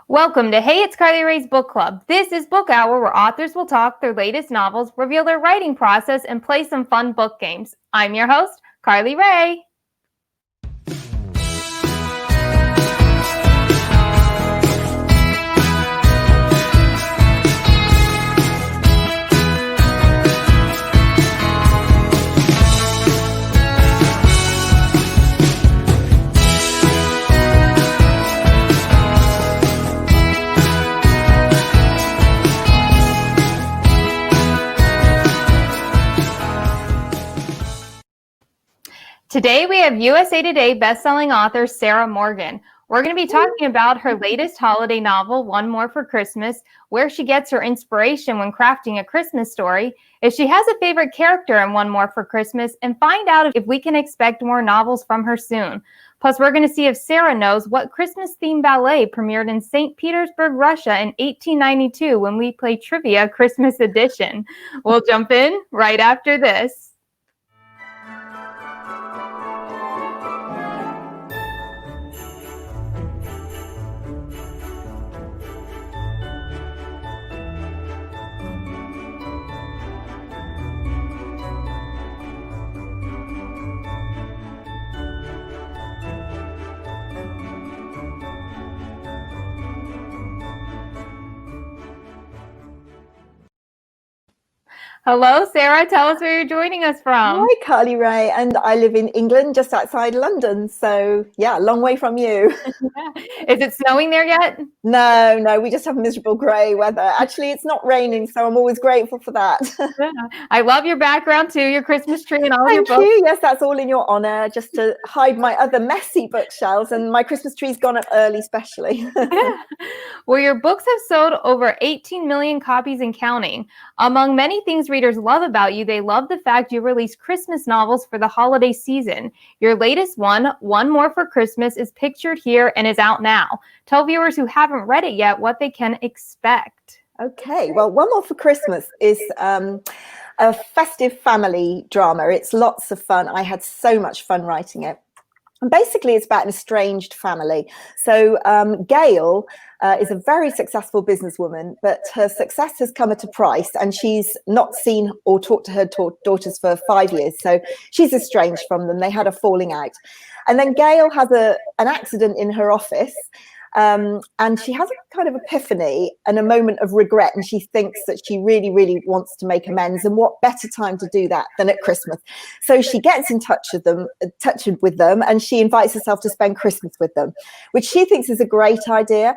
Welcome to Hey, it's Carly Rae's Book Club. This is Book Hour, where authors will talk their latest novels, reveal their writing process, and play some fun book games. I'm your host, Carly Rae. Today we have USA Today bestselling author Sarah Morgan. We're going to be talking about her latest holiday novel, One More for Christmas, where she gets her inspiration when crafting a Christmas story, if she has a favorite character in One More for Christmas, and find out if we can expect more novels from her soon. Plus, we're going to see if Sarah knows what Christmas-themed ballet premiered in St. Petersburg, Russia in 1892 when we play Trivia Christmas Edition. We'll jump in right after this. Hello, Sarah. Tell us where you're joining us from. Hi, Carly Rae, and I live in England, just outside London. So, yeah, a long way from you. Is it snowing there yet? No, we just have miserable grey weather. Actually, it's not raining, so I'm always grateful for that. I love your background too, your Christmas tree and all your books. Thank you. Yes, that's all in your honour, just to hide my other messy bookshelves, and my Christmas tree's gone up early, especially. Well, your books have sold over 18 million copies and counting. Among many things readers love about you, they love the fact you release Christmas novels for the holiday season. Your latest one, One More for Christmas, is pictured here and is out now. Tell viewers who haven't read it yet what they can expect. Okay, well, One More for Christmas is a festive family drama. It's lots of fun. I had so much fun writing it. And basically, it's about an estranged family. So Gail is a very successful businesswoman, but her success has come at a price, and she's not seen or talked to her daughters for 5 years. So she's estranged from them. They had a falling out. And then Gail has an accident in her office. And she has a kind of epiphany and a moment of regret, and she thinks that she really, really wants to make amends. And what better time to do that than at Christmas? So she gets in touch with them, and she invites herself to spend Christmas with them, which she thinks is a great idea.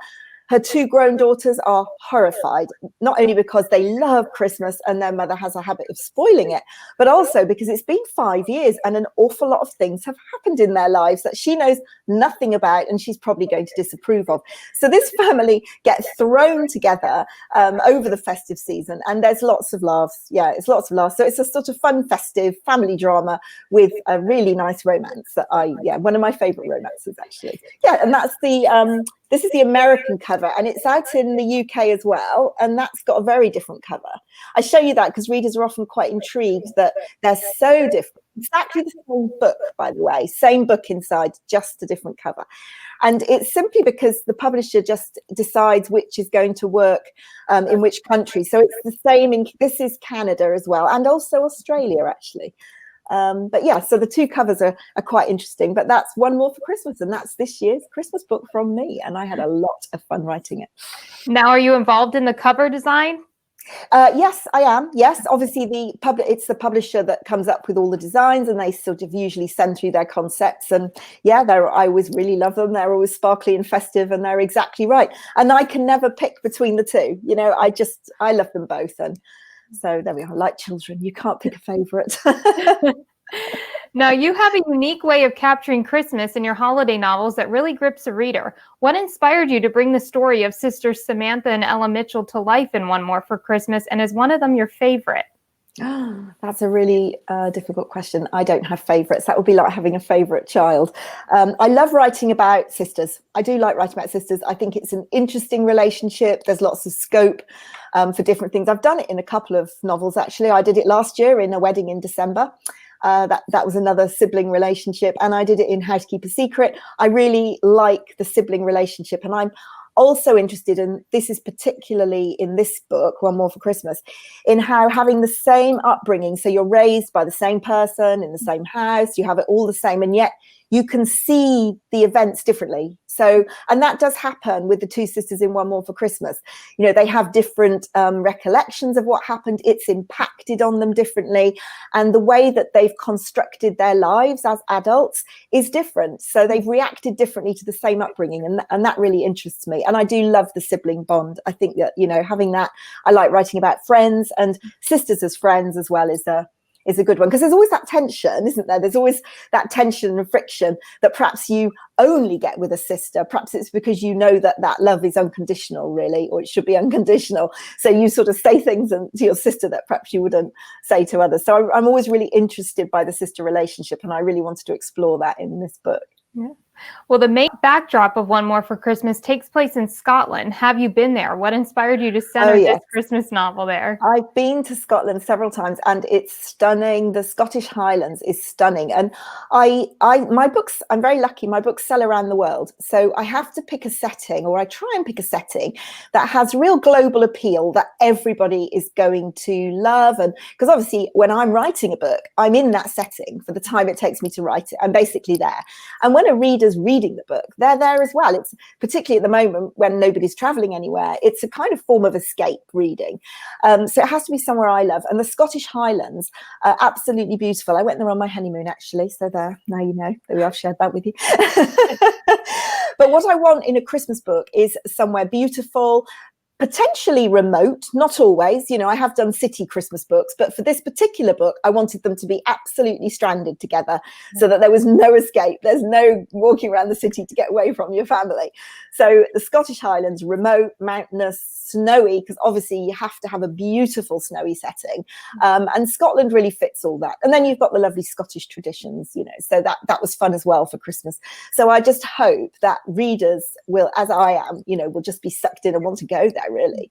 Her two grown daughters are horrified, not only because they love Christmas and their mother has a habit of spoiling it, but also because it's been 5 years and an awful lot of things have happened in their lives that she knows nothing about and she's probably going to disapprove of. So this family gets thrown together over the festive season, and there's lots of laughs. Yeah, it's lots of laughs. So it's a sort of fun, festive family drama with a really nice romance that one of my favorite romances, actually. Yeah, and that's this is the American cover, and it's out in the UK as well, and that's got a very different cover. I show you that because readers are often quite intrigued that they're so different. Exactly the same book, by the way, same book inside, just a different cover. And it's simply because the publisher just decides which is going to work in which country. So it's the same this is Canada as well, and also Australia, actually. But yeah, so the two covers are quite interesting, but that's One More for Christmas, and that's this year's Christmas book from me, and I had a lot of fun writing it. Now, are you involved in the cover design? Yes, I am. Yes, obviously it's the publisher that comes up with all the designs, and they sort of usually send through their concepts, and yeah, I always really love them. They're always sparkly and festive, and they're exactly right. And I can never pick between the two. You know, I love them both, and so there we are, like children, you can't pick a favorite. Now, you have a unique way of capturing Christmas in your holiday novels that really grips a reader. What inspired you to bring the story of sisters Samantha and Ella Mitchell to life in One More for Christmas, and is one of them your favorite? That's a really difficult question. I don't have favorites. That would be like having a favorite child. I love writing about sisters. I do like writing about sisters. I think it's an interesting relationship. There's lots of scope for different things. I've done it in a couple of novels, actually. I did it last year in A Wedding in December. That was another sibling relationship, and I did it in Housekeeping Secret. I really like the sibling relationship, and I'm also interested, and this is particularly in this book, One More for Christmas, in how having the same upbringing, so you're raised by the same person in the same house, you have it all the same, and yet you can see the events differently. So, and that does happen with the two sisters in One More for Christmas. You know, they have different recollections of what happened. It's impacted on them differently. And the way that they've constructed their lives as adults is different. So they've reacted differently to the same upbringing. And that really interests me. And I do love the sibling bond. I think that, you know, having that, I like writing about friends and sisters as friends as well, is a good one, because there's always that tension, isn't there? There's always that tension and friction that perhaps you only get with a sister. Perhaps it's because you know that that love is unconditional, really, or it should be unconditional. So you sort of say things to your sister that perhaps you wouldn't say to others. So I'm always really interested by the sister relationship, and I really wanted to explore that in this book. Yeah. Well, the main backdrop of One More for Christmas takes place in Scotland. Have you been there? What inspired you to center this Christmas novel there? I've been to Scotland several times, and it's stunning. The Scottish Highlands is stunning. And my books, I'm very lucky, my books sell around the world. So I have to pick a setting, or I try and pick a setting that has real global appeal that everybody is going to love. And because obviously when I'm writing a book, I'm in that setting for the time it takes me to write it. I'm basically there. And when a reader's reading the book, they're there as well. It's particularly at the moment when nobody's traveling anywhere, it's a kind of form of escape reading. So it has to be somewhere I love. And the Scottish Highlands are absolutely beautiful. I went there on my honeymoon, actually. So there, now you know. There we are, I've shared that with you. But what I want in a Christmas book is somewhere beautiful, potentially remote, not always. You know, I have done city Christmas books, but for this particular book, I wanted them to be absolutely stranded together so that there was no escape. There's no walking around the city to get away from your family. So the Scottish Highlands, remote, mountainous, snowy, because obviously you have to have a beautiful snowy setting. And Scotland really fits all that. And then you've got the lovely Scottish traditions, you know, so that was fun as well for Christmas. So I just hope that readers will, as I am, you know, will just be sucked in and want to go there, really.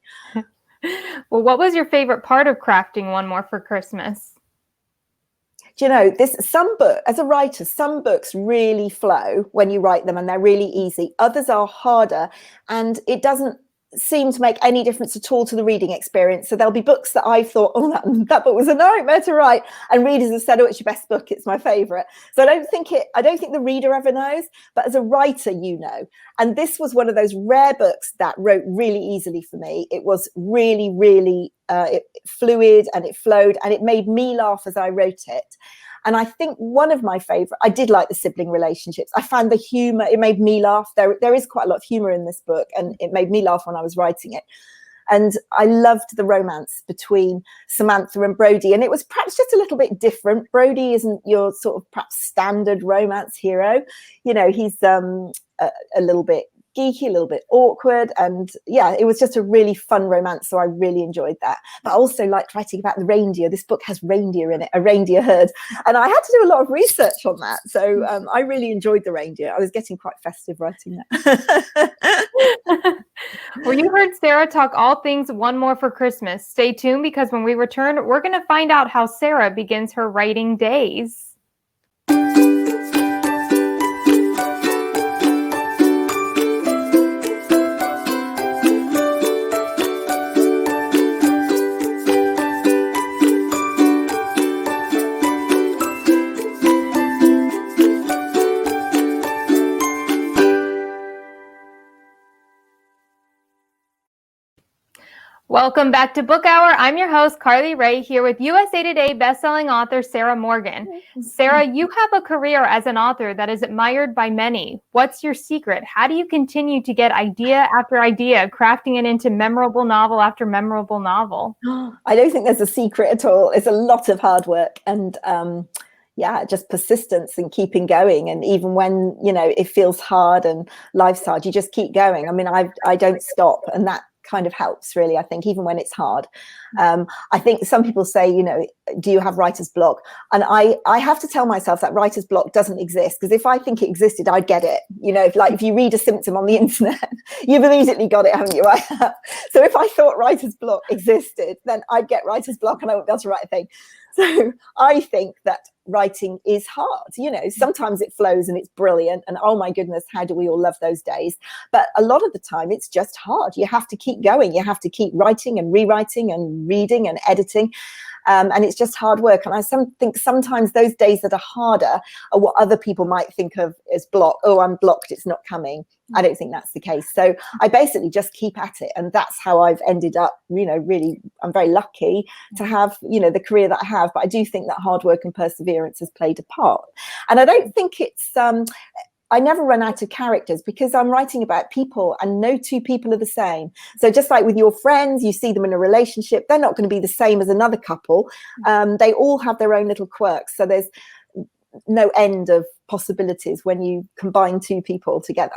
Well, what was your favorite part of crafting One More for Christmas? Do you know, as a writer, some books really flow when you write them and they're really easy. Others are harder, and it doesn't seem to make any difference at all to the reading experience. So there'll be books that I thought, oh, that book was a nightmare to write, and readers have said, oh, it's your best book, it's my favorite. So I don't think the reader ever knows, but as a writer, you know. And this was one of those rare books that wrote really easily for me. It was really, really fluid, and it flowed, and it made me laugh as I wrote it. And I think one of my favorite, I did like the sibling relationships. I found the humor, it made me laugh. There is quite a lot of humor in this book, and it made me laugh when I was writing it. And I loved the romance between Samantha and Brody. And it was perhaps just a little bit different. Brody isn't your sort of perhaps standard romance hero. You know, he's a little bit geeky, a little bit awkward, and yeah, it was just a really fun romance, so I really enjoyed that. But I also liked writing about the reindeer. This book has reindeer in it, a reindeer herd, and I had to do a lot of research on that, so I really enjoyed the reindeer. I was getting quite festive writing that. Well, you heard Sarah talk all things One More for Christmas. Stay tuned, because when we return, we're going to find out how Sarah begins her writing days. Welcome back to Book Hour. I'm your host, CarlyRae, here with USA Today bestselling author Sarah Morgan. Sarah, you have a career as an author that is admired by many. What's your secret? How do you continue to get idea after idea, crafting it into memorable novel after memorable novel? I don't think there's a secret at all. It's a lot of hard work and just persistence and keeping going. And even when, you know, it feels hard and life's hard, you just keep going. I mean, I don't stop, and that kind of helps, really, I think, even when it's hard. I think some people say, you know, do you have writer's block? And I have to tell myself that writer's block doesn't exist, because if I think it existed, I'd get it. You know, if you read a symptom on the internet, you've immediately got it, haven't you? I have. So if I thought writer's block existed, then I'd get writer's block and I wouldn't be able to write a thing. So I think that writing is hard. You know, sometimes it flows and it's brilliant, and oh my goodness, how do we all love those days? But a lot of the time it's just hard. You have to keep going. You have to keep writing and rewriting and reading and editing. And it's just hard work. And I think sometimes those days that are harder are what other people might think of as block. Oh, I'm blocked, it's not coming. I don't think that's the case. So I basically just keep at it. And that's how I've ended up, you know, really, I'm very lucky to have, you know, the career that I have. But I do think that hard work and perseverance has played a part. And I don't think it's, I never run out of characters because I'm writing about people and no two people are the same. So just like with your friends, you see them in a relationship, they're not going to be the same as another couple. They all have their own little quirks. So there's no end of possibilities when you combine two people together.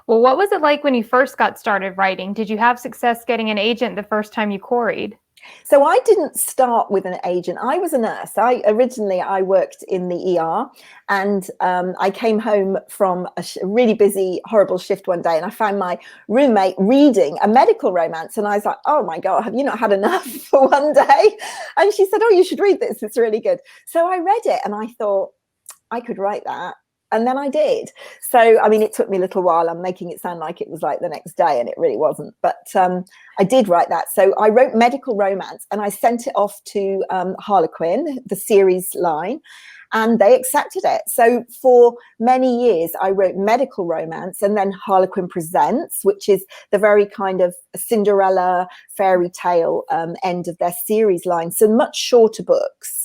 Well, what was it like when you first got started writing? Did you have success getting an agent the first time you queried? So I didn't start with an agent. I was a nurse. Originally I worked in the ER, and I came home from a really busy, horrible shift one day, and I found my roommate reading a medical romance, and I was like, oh my God, have you not had enough for one day? And she said, oh, you should read this. It's really good. So I read it and I thought I could write that. And then I did. So, I mean, it took me a little while. I'm making it sound like it was like the next day, and it really wasn't. But I did write that. So I wrote medical romance and I sent it off to Harlequin, the series line, and they accepted it. So for many years, I wrote medical romance, and then Harlequin Presents, which is the very kind of Cinderella fairy tale end of their series line. So much shorter books.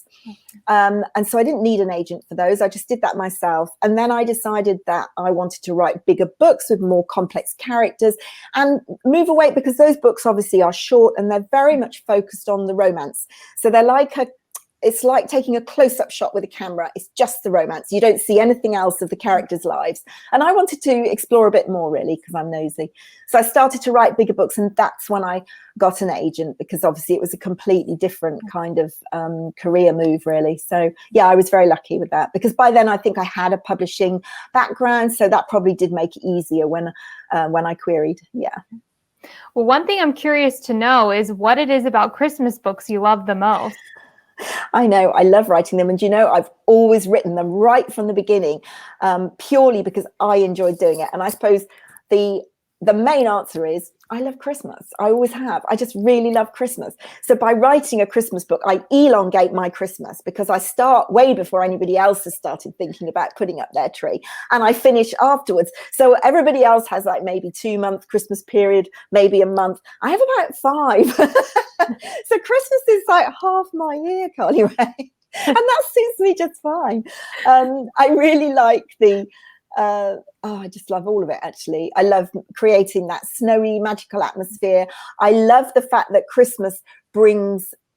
And so I didn't need an agent for those. I just did that myself. And then I decided that I wanted to write bigger books with more complex characters and move away, because those books obviously are short and they're very much focused on the romance. So they're like it's like taking a close-up shot with a camera. It's just the romance. You don't see anything else of the characters' lives. And I wanted to explore a bit more, really, because I'm nosy. So I started to write bigger books, and that's when I got an agent, because obviously it was a completely different kind of career move, really. So yeah, I was very lucky with that, because by then I think I had a publishing background, so that probably did make it easier when I queried. Yeah. Well, one thing I'm curious to know is what it is about Christmas books you love the most. I know, I love writing them. And, you know, I've always written them right from the beginning, purely because I enjoyed doing it. And I suppose the main answer is I love Christmas. I always have. I just really love Christmas. So by writing a Christmas book, I elongate my Christmas, because I start way before anybody else has started thinking about putting up their tree, and I finish afterwards. So everybody else has like maybe 2-month Christmas period, maybe a month. I have about 5. So Christmas is like half my year, CarlyRae. And that suits me just fine. I really like I just love all of it, actually. I love creating that snowy, magical atmosphere. I love the fact that Christmas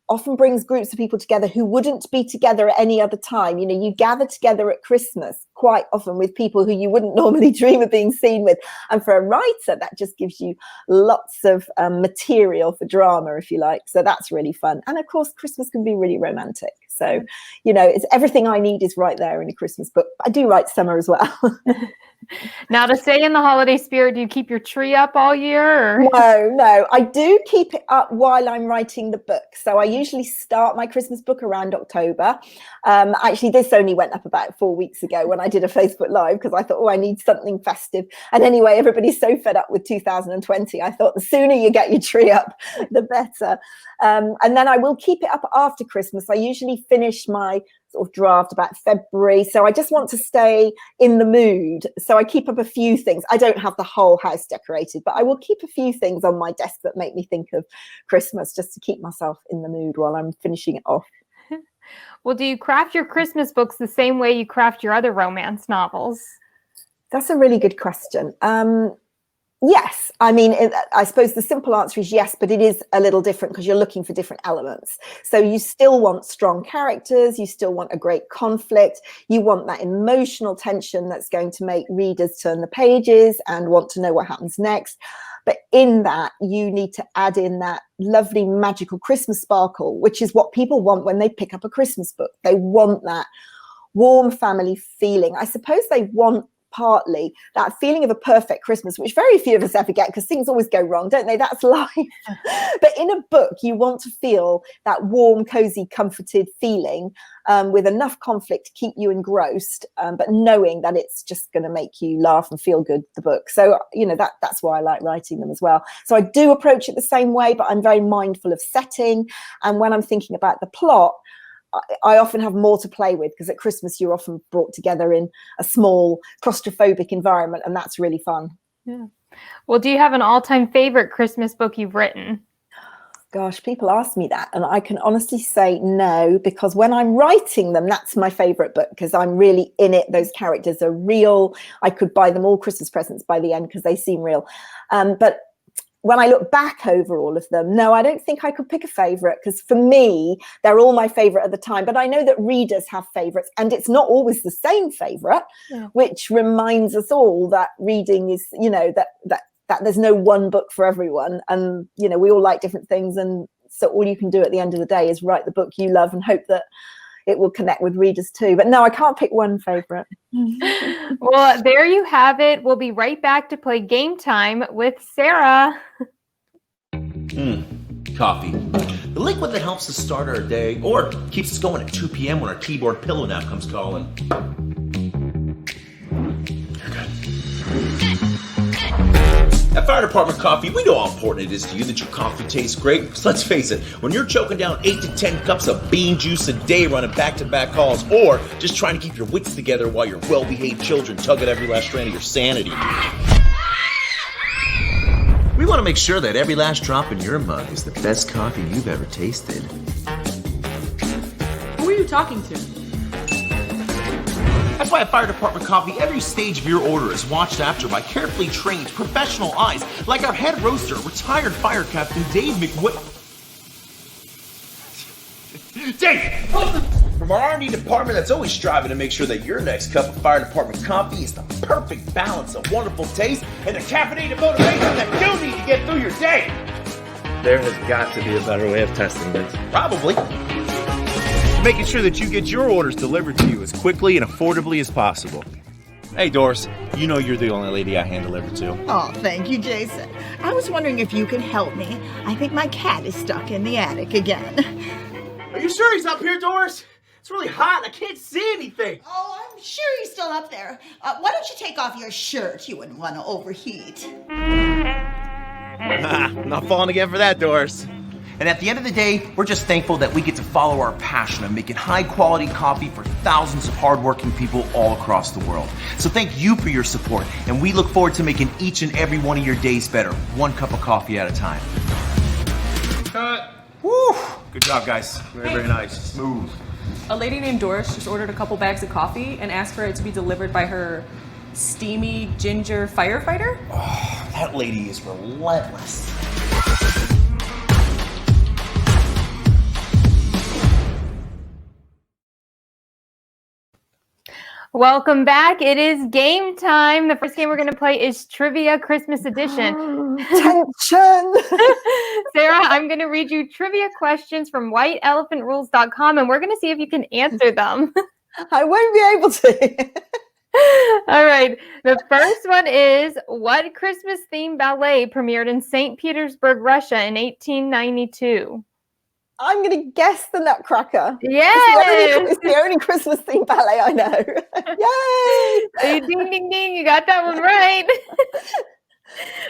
often brings groups of people together who wouldn't be together at any other time. You know, you gather together at Christmas quite often with people who you wouldn't normally dream of being seen with. And for a writer, that just gives you lots of material for drama, if you like. So that's really fun. And of course, Christmas can be really romantic. So, you know, it's everything I need is right there in a Christmas book. I do write summer as well. Now, to stay in the holiday spirit, do you keep your tree up all year? No. I do keep it up while I'm writing the book. So I usually start my Christmas book around October. Actually, this only went up about 4 weeks ago when I did a Facebook Live, because I thought, oh, I need something festive. And anyway, everybody's so fed up with 2020. I thought the sooner you get your tree up, the better. And then I will keep it up after Christmas. I usually finish my sort of draft about February. So I just want to stay in the mood. So I keep up a few things. I don't have the whole house decorated, but I will keep a few things on my desk that make me think of Christmas, just to keep myself in the mood while I'm finishing it off. Well, do you craft your Christmas books the same way you craft your other romance novels? That's a really good question. Yes. I mean, I suppose the simple answer is yes, but it is a little different because you're looking for different elements. So you still want strong characters. You still want a great conflict. You want that emotional tension that's going to make readers turn the pages and want to know what happens next. But in that, you need to add in that lovely magical Christmas sparkle, which is what people want when they pick up a Christmas book. They want that warm family feeling. I suppose they want partly that feeling of a perfect Christmas, which very few of us ever get because things always go wrong, don't they? That's life. But in a book, you want to feel that warm, cozy, comforted feeling with enough conflict to keep you engrossed, but knowing that it's just going to make you laugh and feel good, the book. So, that's why I like writing them as well. So I do approach it the same way, but I'm very mindful of setting. And when I'm thinking about the plot, I often have more to play with, because at Christmas you're often brought together in a small claustrophobic environment, and that's really fun. Yeah. Well, do you have an all-time favorite Christmas book you've written? Gosh, people ask me that, and I can honestly say no, because when I'm writing them, that's my favorite book, because I'm really in it. Those characters are real. I could buy them all Christmas presents by the end because they seem real. But when I look back over all of them, no, I don't think I could pick a favorite, because for me, they're all my favorite at the time. But I know that readers have favorites, and it's not always the same favorite, which reminds us all that reading is, that there's no one book for everyone. And, we all like different things. And so all you can do at the end of the day is write the book you love and hope that it will connect with readers too. But no, I can't pick one favorite. Well, there you have it. We'll be right back to play Game Time with Sarah. Coffee. The liquid that helps us start our day or keeps us going at 2 p.m. when our keyboard pillow nap comes calling. At Fire Department Coffee, we know how important it is to you that your coffee tastes great. Because let's face it, when you're choking down 8 to 10 cups of bean juice a day running back-to-back calls, or just trying to keep your wits together while your well-behaved children tug at every last strand of your sanity, we want to make sure that every last drop in your mug is the best coffee you've ever tasted. Who are you talking to? That's why at Fire Department Coffee, every stage of your order is watched after by carefully trained professional eyes, like our head roaster, retired fire captain Dave Dave! From our R&D department that's always striving to make sure that your next cup of Fire Department coffee is the perfect balance of wonderful taste and the caffeinated motivation that you need to get through your day. There has got to be a better way of testing this. Probably. Making sure that you get your orders delivered to you as quickly and affordably as possible. Hey, Doris, you know you're the only lady I hand deliver to. Oh, thank you, Jason. I was wondering if you could help me. I think my cat is stuck in the attic again. Are you sure he's up here, Doris? It's really hot. I can't see anything. Oh, I'm sure he's still up there. Why don't you take off your shirt? You wouldn't want to overheat. Not falling again for that, Doris. And at the end of the day, we're just thankful that we get to follow our passion of making high-quality coffee for thousands of hardworking people all across the world. So thank you for your support, and we look forward to making each and every one of your days better, one cup of coffee at a time. Cut. Woo! Good job, guys. Very nice. Smooth. A lady named Doris just ordered a couple bags of coffee and asked for it to be delivered by her steamy ginger firefighter. Oh, that lady is relentless. Welcome back. It is game time. The first game we're going to play is Trivia Christmas Edition. Tension! Sarah, I'm going to read you trivia questions from whiteelephantrules.com, and we're going to see if you can answer them. I won't be able to. All right. The first one is, what Christmas-themed ballet premiered in St. Petersburg, Russia in 1892? I'm going to guess the Nutcracker. Yes! It's the only Christmas-themed ballet I know. Yay! Ding, ding, ding. You got that one right.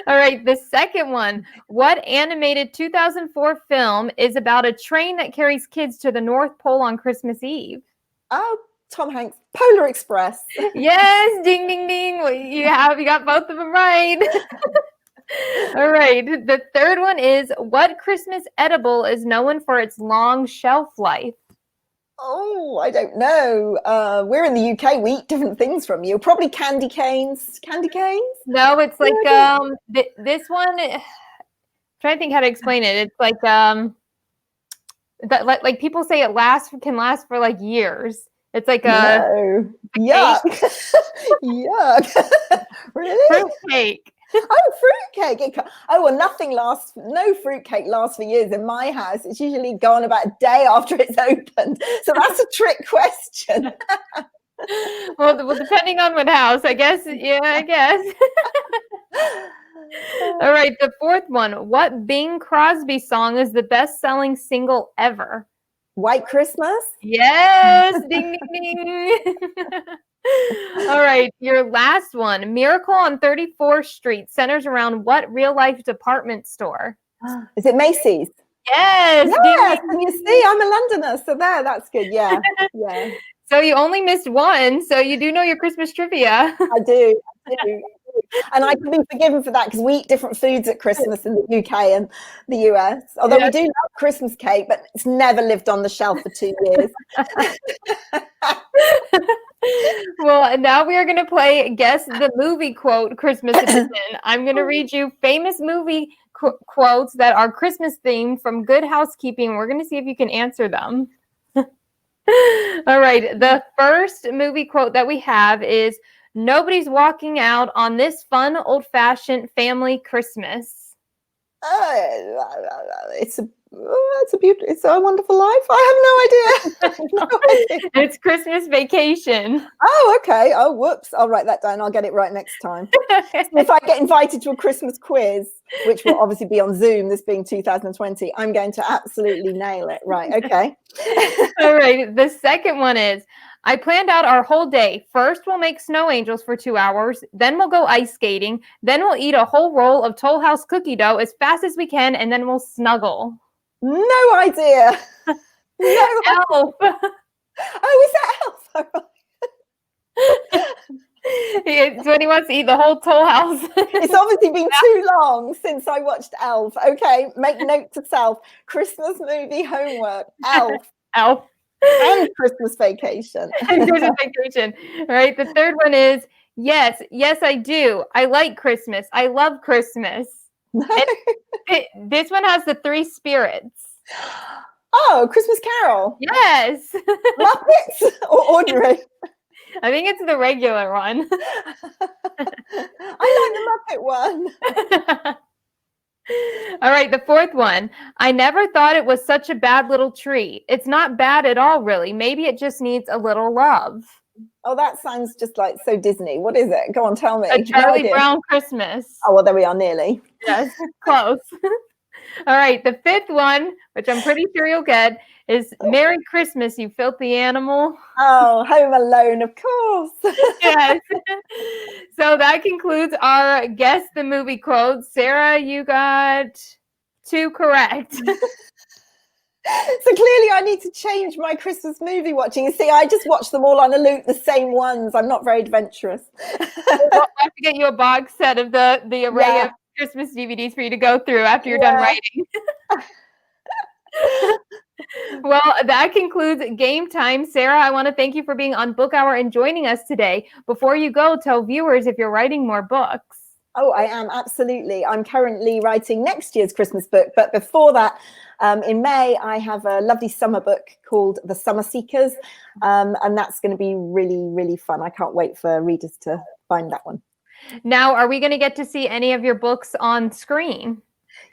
All right. The second one. What animated 2004 film is about a train that carries kids to the North Pole on Christmas Eve? Oh, Tom Hanks. Polar Express. Yes. Ding, ding, ding. You got both of them right. All right. The third one is, what Christmas edible is known for its long shelf life? Oh, I don't know. We're in the UK. We eat different things from you. Probably candy canes. Candy canes? No, it's like this one. I'm trying to think how to explain it. It's like like people say it can last for like years. It's like a yuck. Yuck. Really? Fruitcake. Oh, fruitcake. Oh, well, no fruitcake lasts for years in my house. It's usually gone about a day after it's opened. So that's a trick question. Well, depending on what house, I guess. Yeah, I guess. All right, the fourth one. What Bing Crosby song is the best-selling single ever? White Christmas? Yes, ding, ding, ding. All right, your last one. Miracle on 34th Street centers around what real-life department store? Is it Macy's? Yes. Yes, Ding, and you see, I'm a Londoner, so that's good. Yeah, yeah. So you only missed one, so you do know your Christmas trivia. I do. And I can be forgiven for that because we eat different foods at Christmas in the UK and the US. Although we do love Christmas cake, but it's never lived on the shelf for 2 years. Well, now we are going to play Guess the Movie Quote Christmas edition. I'm going to read you famous movie quotes that are Christmas themed from Good Housekeeping. We're going to see if you can answer them. All right. The first movie quote that we have is, "Nobody's walking out on this fun, old-fashioned family Christmas." It's a wonderful life. I have no idea. It's Christmas Vacation. Oh, okay. Oh, whoops. I'll write that down. I'll get it right next time. If I get invited to a Christmas quiz, which will obviously be on Zoom, this being 2020, I'm going to absolutely nail it. Right. Okay. All right. The second one is, "I planned out our whole day. First, we'll make snow angels for 2 hours. Then we'll go ice skating. Then we'll eat a whole roll of Toll House cookie dough as fast as we can. And then we'll snuggle." No idea. No. Elf. Oh, is that Elf? It's when he wants to eat the whole Toll House. It's obviously been too long since I watched Elf. Okay, make note to self. Christmas movie homework. Elf. Elf. And Christmas Vacation. Christmas Vacation. All right. The third one is, yes, I do. I like Christmas. I love Christmas. This one has the 3 spirits. Oh, Christmas Carol. Yes. Muppets or ordinary? I think it's the regular one. I like the Muppet one. All right, the fourth one. "I never thought it was such a bad little tree. It's not bad at all, really. Maybe it just needs a little love." Oh, that sounds just like so Disney. What is it? Go on, tell me. A Charlie Brown Christmas. Oh, well, there we are, nearly. Yes, close. All right, the fifth one, which I'm pretty sure you'll get, is "Merry Christmas, you filthy animal." Oh, Home Alone, of course. Yes. So that concludes our Guess the Movie quotes. Sarah, you got 2 correct. So clearly I need to change my Christmas movie watching. You see, I just watch them all on a loop, the same ones. I'm not very adventurous. We'll have to get you a box set of the array of Christmas DVDs for you to go through after you're done writing. Well, that concludes Game Time. Sarah, I want to thank you for being on Book Hour and joining us today. Before you go, tell viewers if you're writing more books. Oh, I am, absolutely. I'm currently writing next year's Christmas book, but before that, in May, I have a lovely summer book called The Summer Seekers, and that's going to be really, really fun. I can't wait for readers to find that one. Now, are we going to get to see any of your books on screen?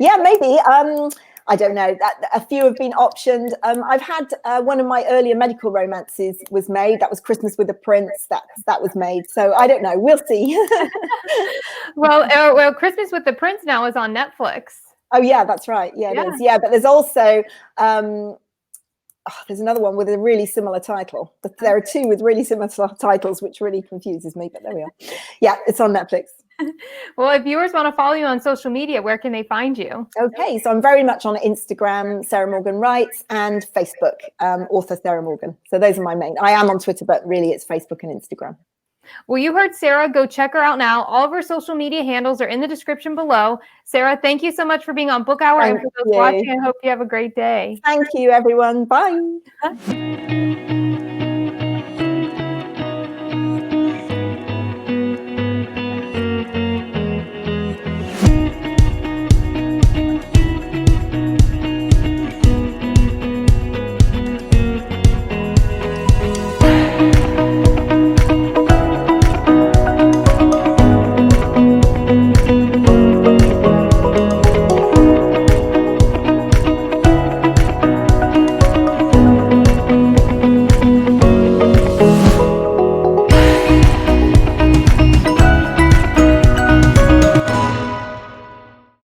Yeah, maybe. I don't know. A few have been optioned. I've had one of my earlier medical romances was made. That was Christmas with a Prince. That was made. So I don't know. We'll see. Well, Christmas with the Prince now is on Netflix. Oh yeah, that's right. Yeah, it is. Yeah, but there's also there's another one with a really similar title. But there are 2 with really similar titles, which really confuses me. But there we are. Yeah, it's on Netflix. Well, if viewers want to follow you on social media, where can they find you? Okay, so I'm very much on Instagram, Sarah Morgan Writes, and Facebook, author Sarah Morgan. So those are my main. I am on Twitter, but really it's Facebook and Instagram. Well, you heard Sarah. Go check her out now. All of her social media handles are in the description below. Sarah, thank you so much for being on Book Hour. And for those watching, I hope you have a great day. Thank you, everyone. Bye.